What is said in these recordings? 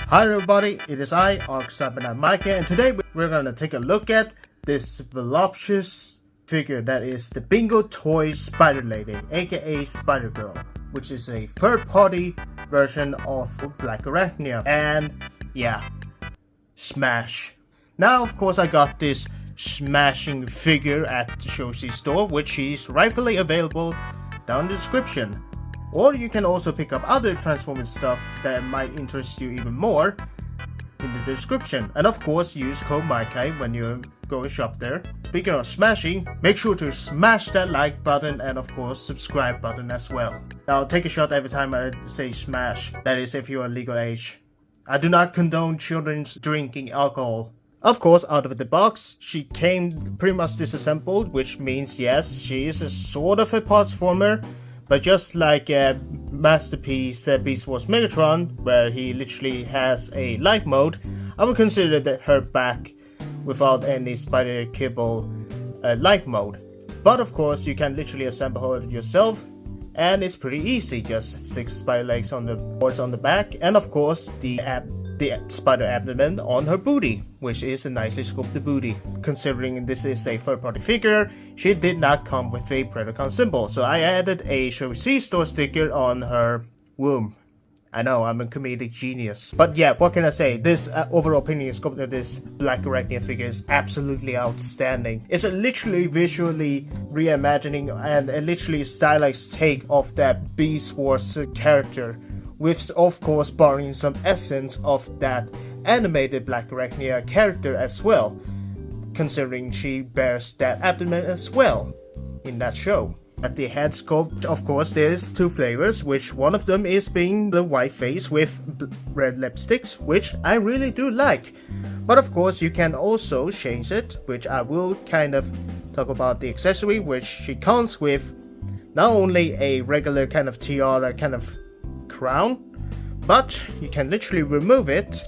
Hi everybody, it is I, CyberKnight-Miky, and today we're gonna take a look at this voluptuous figure that is the Bingotoys Spider Lady, aka Spider Girl, which is a third-party version of Blackarachnia, and yeah, smash. Now of course I got this smashing figure at the Showzstore, which is rightfully available down in the description. Or you can also pick up other Transformers stuff that might interest you even more in the description. And of course use code Miky when you go and shop there. Speaking of smashing, make sure to smash that like button and of course subscribe button as well. Now take a shot every time I say smash, that is if you are legal age. I do not condone children's drinking alcohol. Of course, out of the box, she came pretty much disassembled, which means yes, she is a sort of a parts former. But just like Masterpiece Beast Wars Megatron, where he literally has a life mode, I would consider that her back without any spider kibble life mode. But of course, you can literally assemble her yourself, and it's pretty easy. Just 6 spider legs on the boards on the back, and of course the spider abdomen on her booty, which is a nicely sculpted booty. Considering this is a third-party figure, she did not come with a Predacon symbol, so I added a Showzstore sticker on her womb. I know, I'm a comedic genius. But yeah, what can I say? This overall opinion sculpting of this Blackarachnia figure is absolutely outstanding. It's a literally visually reimagining and a literally stylized take of that Beast Wars character, with of course borrowing some essence of that animated Blackarachnia character as well, considering she bears that abdomen as well in that show. At the head sculpt, of course, there's 2 flavors, which one of them is being the white face with red lipsticks, which I really do like. But of course you can also change it, which I will kind of talk about the accessory, which she comes with not only a regular kind of tiara kind of crown, but you can literally remove it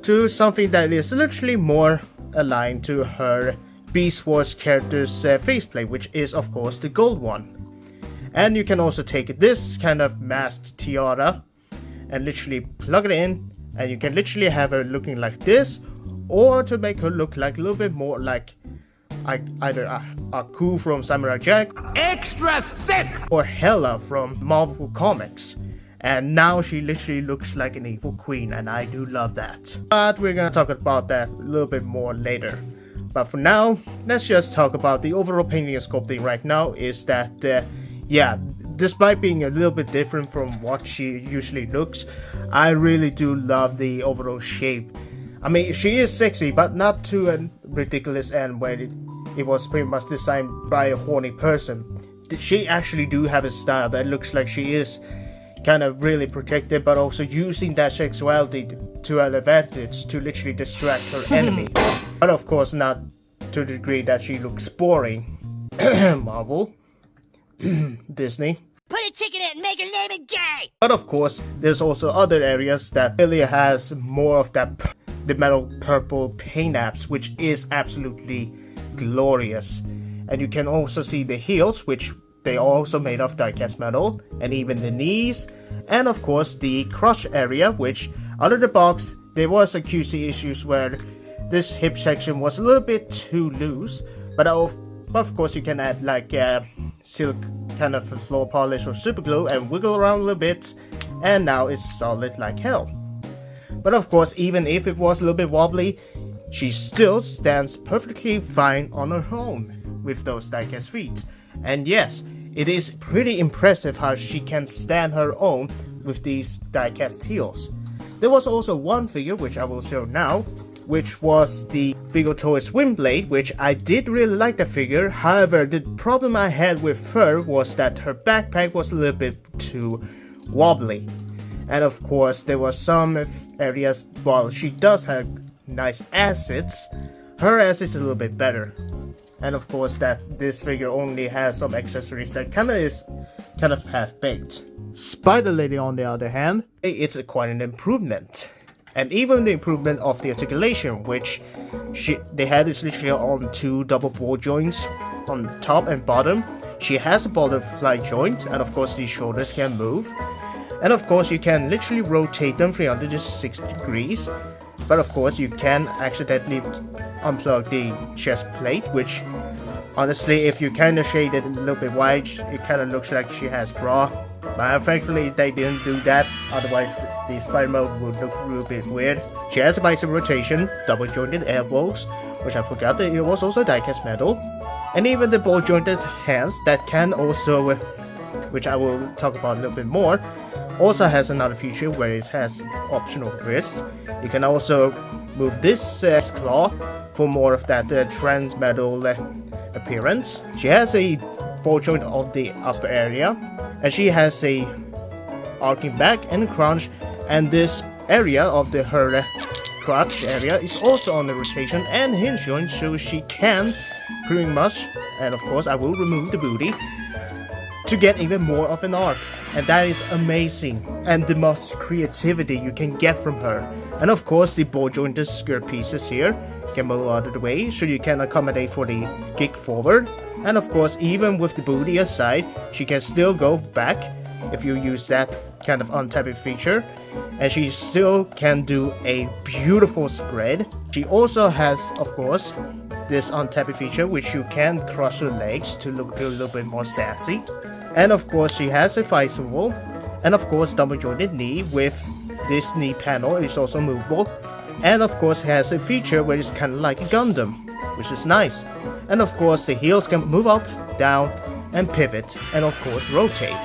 to something that is literally more aligned to her Beast Wars character's faceplate, which is of course the gold one. And you can also take this kind of masked tiara and literally plug it in, and you can literally have her looking like this, or to make her look like a little bit more like either Aku from Samurai Jack, extra thick, or Hela from Marvel Comics. And now she literally looks like an evil queen, and I do love that. But we're gonna talk about that a little bit more later. But for now, let's just talk about the overall painting and sculpting right now. Is that, yeah, despite being a little bit different from what she usually looks, I really do love the overall shape. I mean, she is sexy, but not to a ridiculous end where it was pretty much designed by a horny person. She actually do have a style that looks like she is kind of really protected, but also using that sexuality to her advantage to literally distract her enemy. But of course not to the degree that she looks boring. Marvel. Disney. Put a ticket in and make her name it gay! But of course, there's also other areas that really has more of that the metal purple paint apps, which is absolutely glorious. And you can also see the heels, which they are also made of die-cast metal, and even the knees, and of course the crotch area, which out of the box there was a QC issues where this hip section was a little bit too loose, but of course you can add like silk kind of floor polish or super glue and wiggle around a little bit, and now it's solid like hell. But of course, even if it was a little bit wobbly, she still stands perfectly fine on her own with those die-cast feet. And yes, it is pretty impressive how she can stand her own with these die-cast heels. There was also one figure which I will show now, which was the Bingotoys Windblade, which I did really like the figure. However, the problem I had with her was that her backpack was a little bit too wobbly. And of course, there were some areas, while she does have nice assets, her ass is a little bit better. And of course that this figure only has some accessories that kind of half-baked. Spider Lady on the other hand, it's quite an improvement. And even the improvement of the articulation, which they had is literally on 2 double ball joints on top and bottom. She has a butterfly joint, and of course the shoulders can move. And of course you can literally rotate them 360 degrees, but of course you can accidentally unplug the chest plate, which honestly, if you kind of shade it a little bit wide, it kind of looks like she has bra. But thankfully they didn't do that, otherwise the spider mode would look a little bit weird. She has a bicep rotation, double jointed elbows, which I forgot that it was also diecast metal, and even the ball jointed hands that can also, which I will talk about a little bit more, also has another feature where it has optional wrists. You can also move this claw for more of that trans metal appearance. She has a ball joint of the upper area, and she has a arcing back and crunch, and this area of her crotch area is also on the rotation and hinge joint, so she can pretty much, and of course I will remove the booty to get even more of an arc, and that is amazing and the most creativity you can get from her. And of course the ball jointed skirt pieces here can move out of the way so you can accommodate for the kick forward, and of course even with the booty aside she can still go back if you use that kind of untapping feature, and she still can do a beautiful spread. She also has of course this untapping feature which you can cross her legs to look a little bit more sassy, and of course she has a thigh swivel, and of course double jointed knee with this knee panel is also movable, and of course has a feature where it's kind of like a Gundam, which is nice. And of course the heels can move up, down, and pivot, and of course rotate.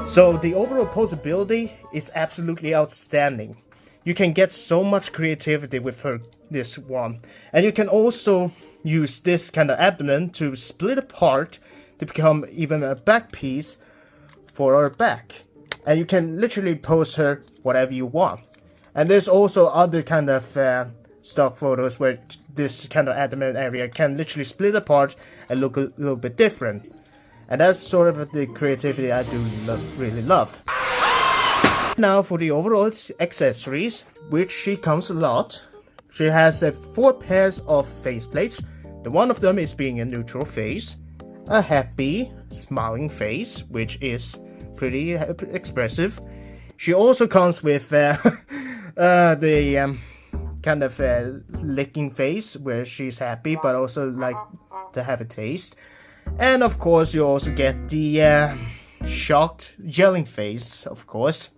So the overall posability is absolutely outstanding. You can get so much creativity with this one, and you can also use this kind of abdomen to split apart to become even a back piece for her back, and you can literally pose her whatever you want. And there's also other kind of stock photos where this kind of abdomen area can literally split apart and look a little bit different. And that's sort of the creativity I do really love. Now for the overall accessories, which she comes a lot. She has 4 pairs of faceplates. The one of them is being a neutral face, a happy, smiling face, which is pretty expressive. She also comes with the kind of licking face, where she's happy but also like to have a taste. And of course you also get the shocked yelling face, of course.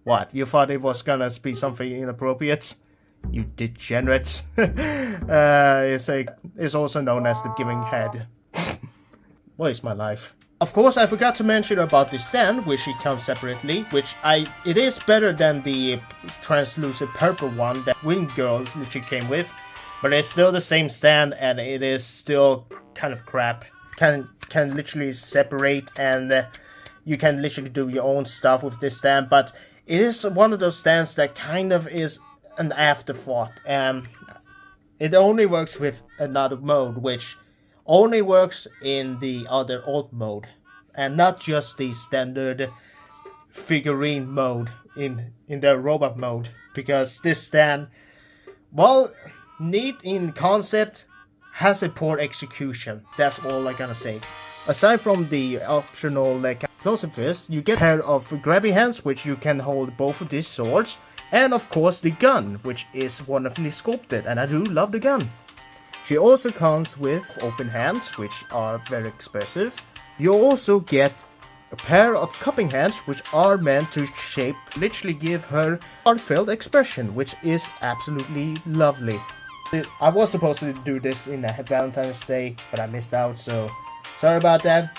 What, you thought it was gonna be something inappropriate? You degenerates. It's also known as the giving head. What is my life? Of course I forgot to mention about the stand, which it comes separately, which it is better than the translucent purple one that Wind Girl literally came with, but it's still the same stand and it is still kind of crap. Can literally separate, and you can literally do your own stuff with this stand, but it is one of those stands that kind of is an afterthought, and it only works with another mode, which only works in the other alt mode, and not just the standard figurine mode in the robot mode, because this stand, while neat in concept, has a poor execution. That's all I'm gonna say. Aside from the optional close fist, you get a pair of grabby hands, which you can hold both of these swords, and of course the gun, which is wonderfully sculpted, and I do love the gun. She also comes with open hands, which are very expressive. You also get a pair of cupping hands, which are meant to literally give her heartfelt expression, which is absolutely lovely. I was supposed to do this in Valentine's Day, but I missed out, so sorry about that.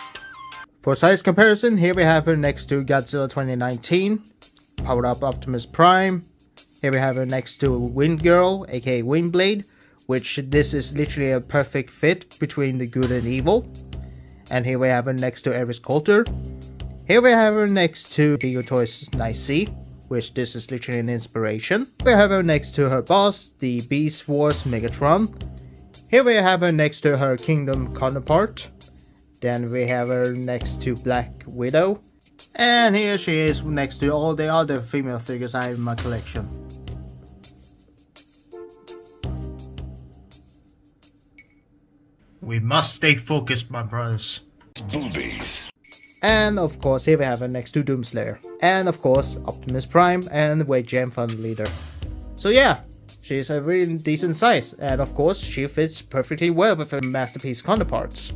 For size comparison, here we have her next to Godzilla 2019, powered up Optimus Prime. Here we have her next to Wind Girl, aka Windblade, which this is literally a perfect fit between the good and evil. And here we have her next to Ares Coulter. Here we have her next to Bingotoys Nice, which this is literally an inspiration. We have her next to her boss, the Beast Wars Megatron. Here we have her next to her Kingdom counterpart. Then we have her next to Black Widow. And here she is next to all the other female figures I have in my collection. We must stay focused, my brothers. Boobies. And of course, here we have her next to Doomslayer. And of course, Optimus Prime and Wade Jam Fund Leader. So yeah, she's a really decent size. And of course, she fits perfectly well with her Masterpiece counterparts.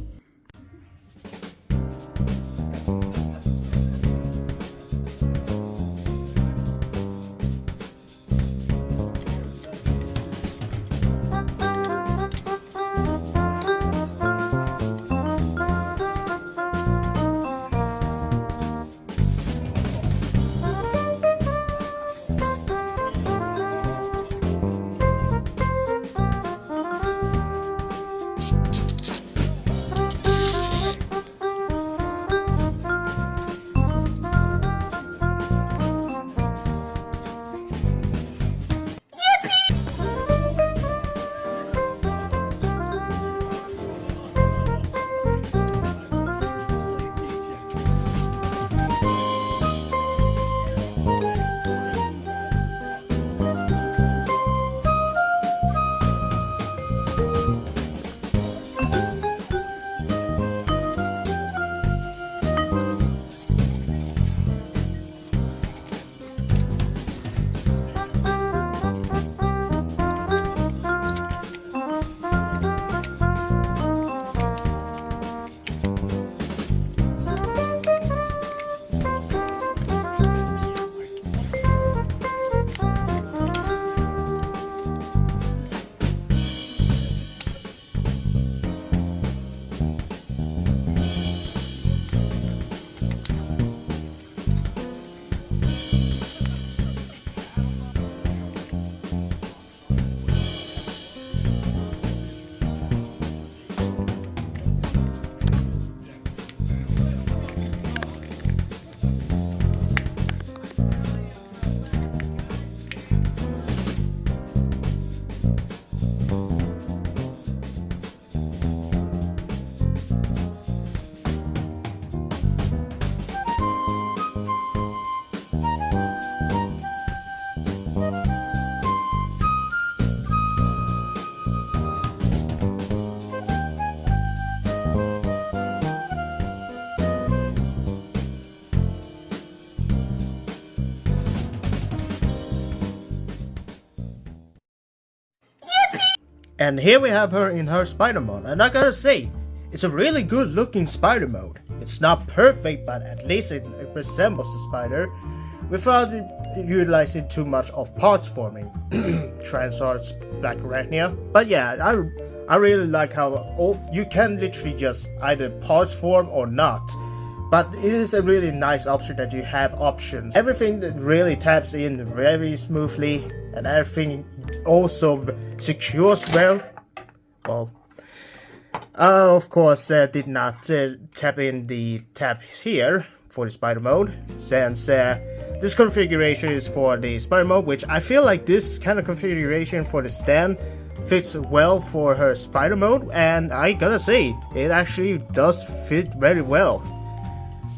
And here we have her in her spider mode, and I gotta say, it's a really good looking spider mode. It's not perfect, but at least it resembles the spider without utilizing too much of parts forming. Transarts Blackarachnia. But yeah, I really like how you can literally just either parts form or not. But it is a really nice option that you have options. Everything that really taps in very smoothly, and everything also secures well. Well, of course, did not tap in the tab here for the spider mode, since this configuration is for the spider mode, which I feel like this kind of configuration for the stand fits well for her spider mode, and I gotta say, it actually does fit very well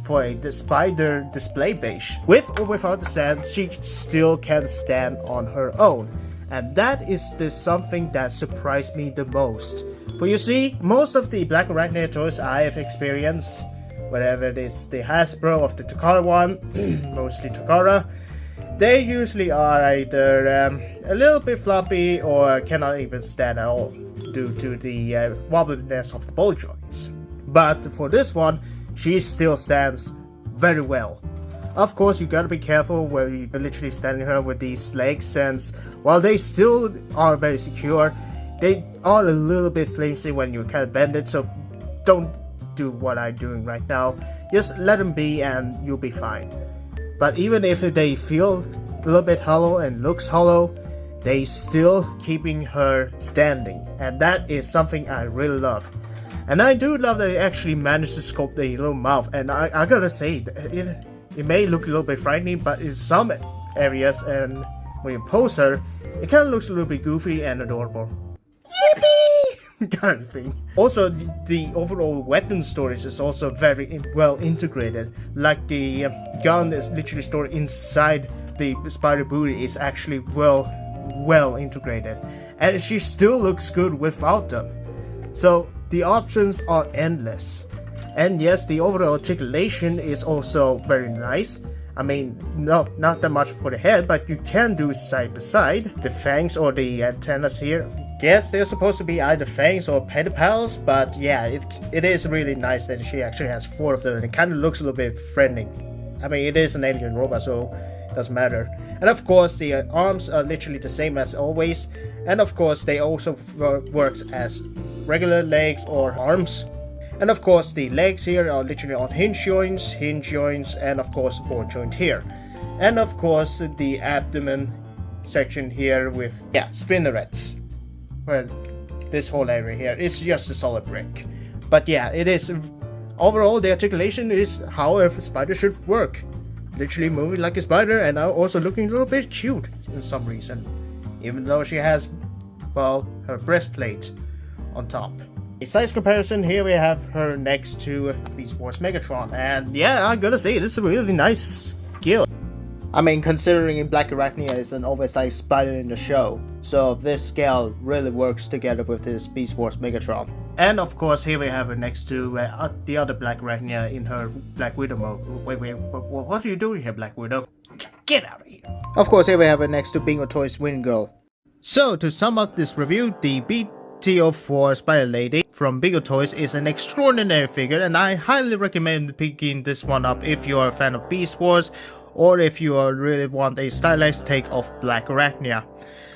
for the spider display base. With or without the stand, she still can stand on her own, and that is something that surprised me the most. For you see, most of the Blackarachnia toys I have experienced, whatever it is the Hasbro of the Takara one, mostly Takara, they usually are either a little bit floppy or cannot even stand at all due to the wobbliness of the ball joints. But for this one, she still stands very well. Of course, you gotta be careful where you're literally standing her with these legs, since while they still are very secure, they are a little bit flimsy when you kind of bend it, so don't do what I'm doing right now. Just let them be and you'll be fine. But even if they feel a little bit hollow and looks hollow, they still keeping her standing, and that is something I really love. And I do love that they actually managed to sculpt the little mouth, and I gotta say, it may look a little bit frightening, but in some areas, and when you pose her, it kind of looks a little bit goofy and adorable. Yippee! Kind of thing. Also, the overall weapon storage is also very well integrated. Like the gun is literally stored inside the spider booty is actually well integrated, and she still looks good without them. So the options are endless. And yes, the overall articulation is also very nice. I mean, no, not that much for the head, but you can do side by side. The fangs or the antennas here, yes, they're supposed to be either fangs or pedipals, but yeah, it is really nice that she actually has 4 of them, and it kind of looks a little bit threatening. I mean, it is an alien robot, so it doesn't matter. And of course, the arms are literally the same as always, and of course, they also works as regular legs or arms. And of course, the legs here are literally on hinge joints, and of course, bone joint here. And of course, the abdomen section here with, yeah, spinnerets. Well, this whole area here is just a solid brick. But yeah, it is, overall, the articulation is how a spider should work. Literally moving like a spider, and now also looking a little bit cute in some reason. Even though she has, well, her breastplate on top. A size comparison, here we have her next to Beast Wars Megatron, and yeah, I gotta say, this is a really nice scale. I mean, considering Blackarachnia is an oversized spider in the show, so this scale really works together with this Beast Wars Megatron. And of course, here we have her next to the other Blackarachnia in her Black Widow mode. Wait, what are you doing here, Black Widow? Get out of here! Of course, here we have her next to Bingotoys Wind Girl. So, to sum up this review, the BT-04 Spider Lady from Bingotoys is an extraordinary figure, and I highly recommend picking this one up if you are a fan of Beast Wars, or if you really want a stylized take of Blackarachnia.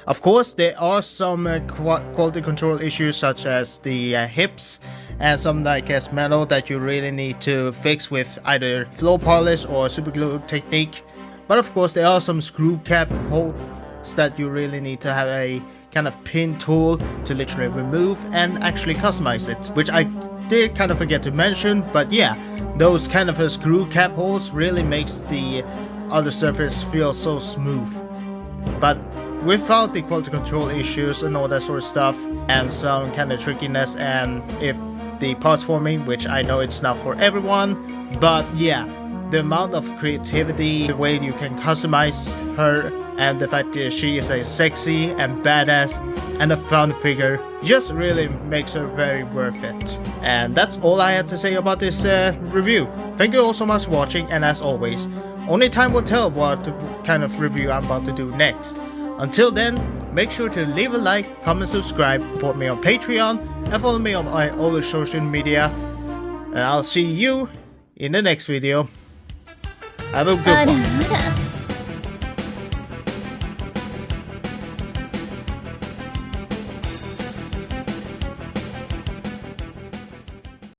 Of course, there are some quality control issues, such as the hips and some like metal that you really need to fix with either flow polish or super glue technique. But of course, there are some screw cap holes that you really need to have a kind of pin tool to literally remove and actually customize it, which I did kind of forget to mention. But yeah, those kind of screw cap holes really makes the other surface feel so smooth. But without the quality control issues and all that sort of stuff, and some kind of trickiness, and if the parts forming, which I know it's not for everyone, but yeah, the amount of creativity, the way you can customize her, and the fact that she is a sexy and badass and a fun figure just really makes her very worth it. And that's all I had to say about this review. Thank you all so much for watching, and as always, only time will tell what kind of review I'm about to do next. Until then, make sure to leave a like, comment, subscribe, support me on Patreon, and follow me on my other social media. And I'll see you in the next video. Have a good one.